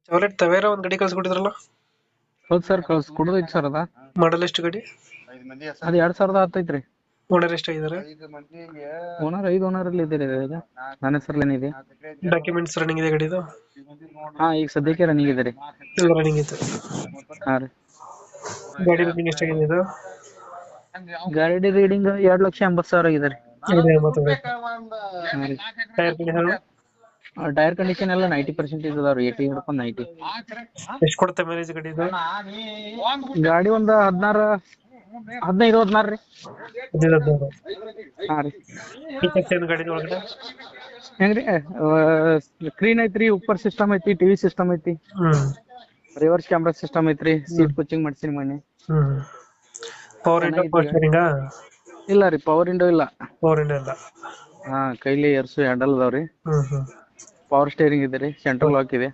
ಚಾವ್ಲೆಟ್ ತವೇರ ಒಂದ್ ಗಾಡಿ ಕಳ್ಸಿಕೊಟ್ಟಿದ್ರಲ್ಲ. ಹೌದು ಸರ್ ಕೊಡೋದೈತಿ ಸರ್ ಅದ. ಮಾಡಲ್ ಎಷ್ಟು ಗಾಡಿ? ಅದು 2010 ಐತ್ರಿ. ಓನರ್ ಎಷ್ಟಾಗಿದ್ದಾರೆ? ಓನರ್ 5 ಓನರ್ ಅಲ್ಲಿ ಇದೆ ಇದು. ನನ್ನ ಹೆಸರಲ್ಲೇನೆ ಇದೆ. ಡಾಕ್ಯುಮೆಂಟ್ಸ್ ರನ್ನಿಂಗ್ ಇದೆ ಗಾಡಿದು? ಹಾ ಈಗ ಸದ್ಯಕ್ಕೆ ರನ್ನಿಂಗ್ ಇದೆ ರೀ. ಎಲ್ಲ ರನ್ನಿಂಗ್ ಇದೆ. ಹಾ ರೀ. ಗಾಡಿ ರನ್ನಿಂಗ್ ಎಷ್ಟಾಗಿದೆ ಇದು? ಗಾಡಿ ರೀಡಿಂಗ್ 2,80,000 ಆಗಿದೆ ರೀ. ಹಾ ರೀ. ಟೈರ್ ಕಂಡೀಷನ್ ಟೈರ್ ಕಂಡೀಷನ್ ಎಲ್ಲ 90% ಇದಾವ್ರಿ. 80 ಹಿಡ್ಕೊಂಡು 90. ಎಷ್ಟು ಕೊಡುತ್ತೆ ಮೈಲೇಜ್ ಗಾಡಿ ಇದು? ಗಾಡಿ ಒಂದು 15-16 ರೀ. 15-16. ಹಾ ರೀ. ಫೀಚರ್ಸ್ ಏನು ಗಾಡಿ ಒಳಗಡೆ? ಹೆಂಗ್ರಿ ಸ್ಕ್ರೀನ್ ಐತ್ರಿ, ಉಪ್ಪರ್ ಸಿಸ್ಟಮ್ ಐತಿ, ಟಿವಿ ಸಿಸ್ಟಮ್ ಐತಿ, ರಿವರ್ಸ್ ಕ್ಯಾಮ್ರಾ ಸಿಸ್ಟಮ್ ಐತ್ರಿ, ಸೀಟ್ ಕೋಚಿಂಗ್ ಮಾಡ್ಸಿನಿ ಮನೆ. Power window, power steering? ಇಲ್ಲ ರೀ, ಪವರ್ ವಿಂಡೋ ಇಲ್ಲ. ಪವರ್ ವಿಂಡೋ ಇಲ್ಲ. ಹಾ, ಕೈಲಿ ಎರ್ಸು ಹ್ಯಾಂಡಲ್ ಅದಾವ್ರಿ. ಪವರ್ ಸ್ಟೇರಿಂಗ್ ಇದೆ ರೀ, ಸೆಂಟ್ರಲ್ ಲಾಕ್ ಇದೆ.